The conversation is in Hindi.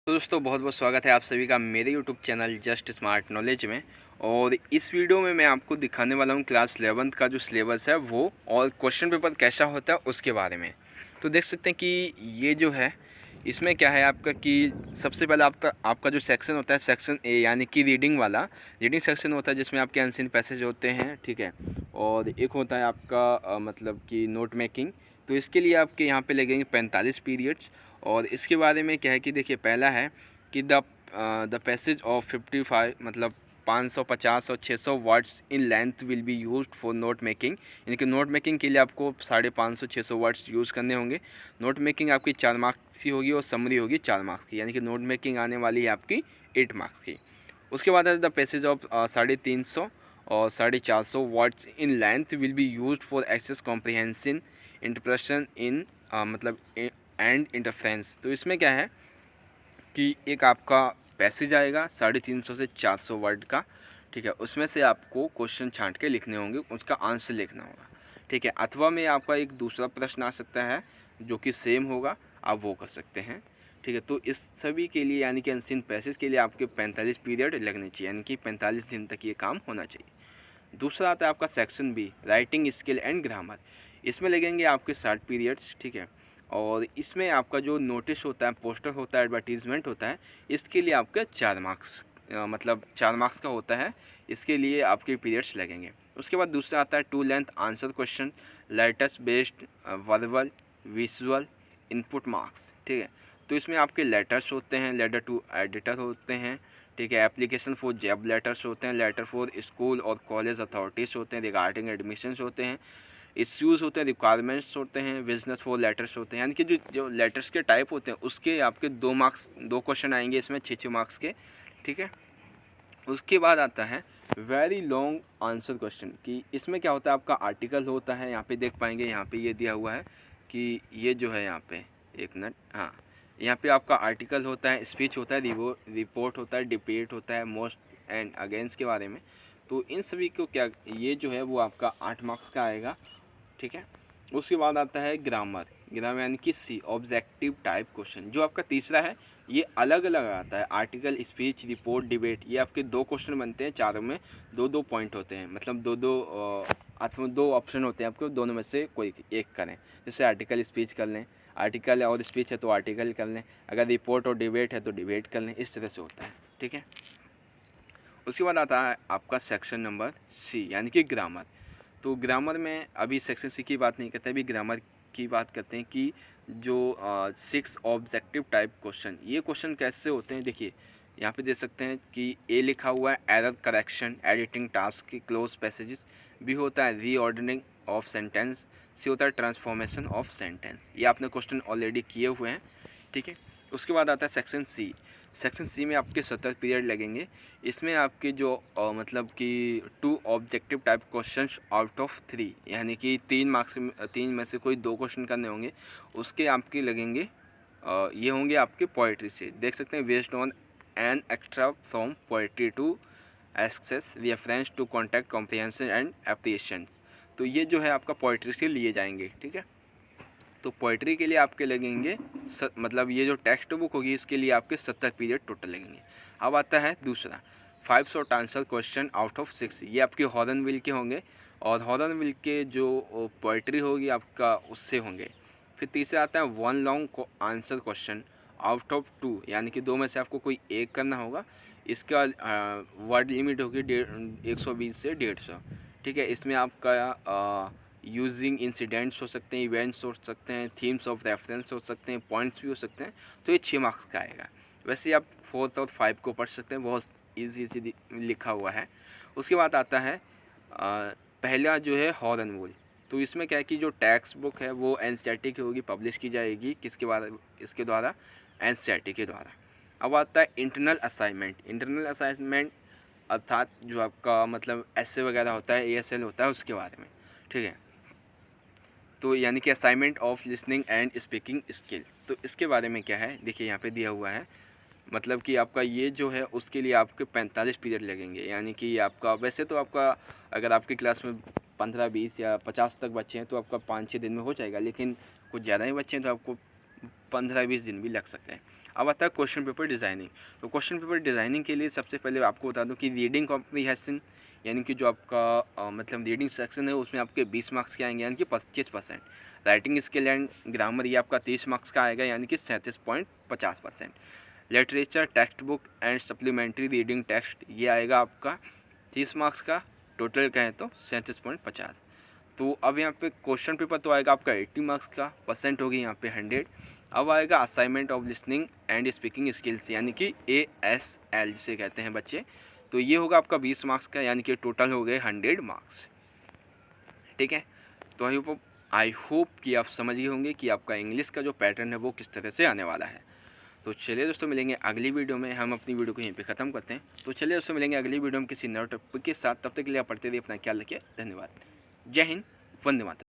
तो दोस्तों बहुत बहुत स्वागत है आप सभी का मेरे YouTube channel just smart knowledge में। और इस वीडियो में मैं आपको दिखाने वाला हूँ क्लास 11th का जो सिलेबस है वो और क्वेश्चन पेपर कैसा होता है उसके बारे में। तो देख सकते हैं कि ये जो है इसमें क्या है आपका कि सबसे पहले आपका जो सेक्शन होता है सेक्शन ए यानी कि रीडिंग सेक्शन होता है जिसमें आपके अनसीन पैसेज होते हैं, ठीक है। और एक होता है आपका मतलब कि नोट मेकिंग। तो इसके लिए आपके यहाँ पे लगेंगे 45 पीरियड्स। और इसके बारे में क्या है कि देखिए पहला है कि द पैसेज ऑफ 55 मतलब 550 और 600 words in length will be used for note making. यानी कि नोट मेकिंग के लिए आपको 550-600 वर्ड्स यूज़ करने होंगे। नोट मेकिंग आपकी 4 मार्क्स की होगी और समरी होगी 4 मार्क्स की, यानी कि नोट मेकिंग आने वाली है आपकी 8 मार्क्स की। उसके बाद है द पैसेज ऑफ 350 और 450 words in length will be used for access comprehension interpretation in मतलब एंड इंटरफेरेंस। तो इसमें क्या है कि एक आपका पैसेज आएगा 350 से 400 वर्ड का, ठीक है। उसमें से आपको क्वेश्चन छांट के लिखने होंगे, उसका आंसर लिखना होगा, ठीक है। अथवा में आपका एक दूसरा प्रश्न आ सकता है जो कि सेम होगा, आप वो कर सकते हैं, ठीक है। तो इस सभी के लिए यानी कि अनसीन पैसेज के लिए आपके 45 पीरियड लगने चाहिए, यानी कि 45 दिन तक ये काम होना चाहिए। दूसरा आता है आपका section be writing skill and grammar. इसमें लगेंगे आपके 60 पीरियड्स, ठीक है। और इसमें आपका जो नोटिस होता है, पोस्टर होता है, एडवर्टीज़मेंट होता है, इसके लिए आपके 4 मार्क्स मतलब 4 मार्क्स का होता है, इसके लिए आपके पीरियड्स लगेंगे। उसके बाद दूसरा आता है to length answer question letters based verbal visual input marks, ठीक है। तो इसमें आपके लेटर्स होते हैं, लेटर टू एडिटर होते हैं, ठीक है। एप्लीकेशन फॉर जॉब लेटर्स होते हैं, लेटर फॉर स्कूल और कॉलेज अथॉरिटीज़ होते हैं, रिगार्डिंग एडमिशन्स होते हैं, इश्यूज़ होते हैं, रिक्वायरमेंट्स होते हैं, बिजनेस फॉर लेटर्स होते हैं। यानी कि जो लेटर्स के टाइप होते हैं उसके आपके 2 क्वेश्चन आएंगे इसमें 6-6 मार्क्स के, ठीक है। उसके बाद आता है वेरी लॉन्ग आंसर क्वेश्चन कि इसमें क्या होता है आपका आर्टिकल होता है, यहाँ पे देख पाएंगे, यहाँ पे ये दिया हुआ है कि ये जो है यहाँ पे एक मिनट, हाँ, यहाँ पे आपका आर्टिकल होता है, स्पीच होता है, रिपोर्ट होता है, डिबेट होता है, मोस्ट एंड अगेंस्ट के बारे में। तो इन सभी को क्या ये जो है वो आपका 8 मार्क्स का आएगा, ठीक है। उसके बाद आता है ग्रामर यानी कि सी ऑब्जेक्टिव टाइप क्वेश्चन, जो आपका तीसरा है ये अलग अलग आता है। आर्टिकल, स्पीच, रिपोर्ट, डिबेट, ये आपके 2 क्वेश्चन बनते हैं, चारों में 2-2 पॉइंट होते हैं, मतलब 2-2 अथवा 2 ऑप्शन होते हैं, आपको दोनों में से कोई एक करें। जैसे आर्टिकल स्पीच कर लें, आर्टिकल और स्पीच है तो आर्टिकल कर लें, अगर रिपोर्ट और डिबेट है तो डिबेट कर लें, इस तरह से होता है, ठीक है। उसके बाद आता है आपका सेक्शन नंबर सी यानी कि ग्रामर। तो ग्रामर में अभी सेक्शन सी की बात नहीं करते, अभी ग्रामर की बात करते हैं कि जो 6 ऑब्जेक्टिव टाइप क्वेश्चन, ये क्वेश्चन कैसे होते हैं। देखिए यहाँ पे देख सकते हैं कि ए लिखा हुआ है एरर करेक्शन एडिटिंग टास्क की क्लोज पैसेजेस, बी होता है रीऑर्डरिंग ऑफ सेंटेंस, सी होता है ट्रांसफॉर्मेशन ऑफ सेंटेंस। ये आपने क्वेश्चन ऑलरेडी किए हुए हैं, ठीक है। उसके बाद आता है सेक्शन सी। सेक्शन सी में आपके 70 पीरियड लगेंगे। इसमें आपके जो मतलब कि 2 objective type questions out of 3 यानी कि 3 में से कोई 2 क्वेश्चन करने होंगे, उसके आपके लगेंगे ये होंगे आपके पोइट्री से। देख सकते हैं based on an extra from poetry to access reference to contact comprehension and appreciation. तो ये जो है आपका पोइट्री से लिए जाएंगे, ठीक है। तो पोइट्री के लिए आपके लगेंगे मतलब ये जो टेक्स्ट बुक होगी इसके लिए आपके 70 पीरियड टोटल लगेंगे। अब आता है दूसरा 5 short answer question out of 6, ये आपके हॉर्नबिल के होंगे और हॉर्नबिल के जो पोइट्री होगी आपका उससे होंगे। फिर तीसरा आता है 1 long answer question out of 2 यानी कि 2 में से आपको कोई एक करना होगा। इसका वर्ड लिमिट होगी 120 से 150, ठीक है। इसमें आपका यूजिंग इंसिडेंट्स हो सकते हैं, इवेंट्स हो सकते हैं, थीम्स ऑफ रेफरेंस हो सकते हैं, पॉइंट्स भी हो सकते हैं। तो ये 6 मार्क्स का आएगा। वैसे आप 4th और 5 को पढ़ सकते हैं, बहुत ईजी लिखा हुआ है। उसके बाद आता है पहला जो है हॉर्नबिल। तो इसमें क्या है कि जो टेक्स्ट बुक है वो एनसीईआरटी की होगी, पब्लिश की जाएगी इसके द्वारा एनसीईआरटी के द्वारा। अब आता है इंटरनल असाइनमेंट अर्थात जो आपका मतलब ऐसे वगैरह होता है, एएसएल होता है, उसके बारे में, ठीक है। तो यानी कि assignment of listening and speaking skills. तो इसके बारे में क्या है देखिए यहाँ पे दिया हुआ है, मतलब कि आपका ये जो है उसके लिए आपके 45 पीरियड लगेंगे। यानी कि आपका वैसे तो आपका अगर आपकी क्लास में 15-20 या 50 तक बच्चे हैं तो आपका 5-6 दिन में हो जाएगा, लेकिन कुछ ज़्यादा ही बच्चे हैं तो आपको 15-20 दिन भी लग सकते हैं। अब आता है क्वेश्चन पेपर डिज़ाइनिंग। तो क्वेश्चन पेपर डिज़ाइनिंग के लिए सबसे पहले आपको बता दूं कि रीडिंग कॉम्प्रीहेंशन यानी कि जो आपका मतलब रीडिंग सेक्शन है उसमें आपके 20 मार्क्स के आएंगे यानी कि 25%। राइटिंग स्किल एंड ग्रामर ये आपका 30 मार्क्स का आएगा यानी कि 37.50%। Literature text book and supplementary reading text ये आएगा आपका 30 मार्क्स का, टोटल कहें तो 37.50। तो अब यहाँ पे क्वेश्चन पेपर तो आएगा आपका 80 मार्क्स का, परसेंट होगी यहाँ पे 100। अब आएगा assignment of listening and speaking skills यानी कि ASL जिसे कहते हैं बच्चे। तो ये होगा आपका 20 मार्क्स का यानी कि टोटल हो गए 100 मार्क्स। ठीक है, तो आई होप कि आप समझ गए होंगे कि आपका इंग्लिश का जो पैटर्न है वो किस तरह से आने वाला है। तो चलिए दोस्तों मिलेंगे अगली वीडियो में। हम अपनी वीडियो को यहीं पे ख़त्म करते हैं। तो चलिए दोस्तों मिलेंगे अगली वीडियो में किसी नए टॉपिक के साथ। तब तक के लिए आप पढ़ते रहिए, अपना ख्याल रखिए। धन्यवाद। जय हिंद, वंदे मातरम।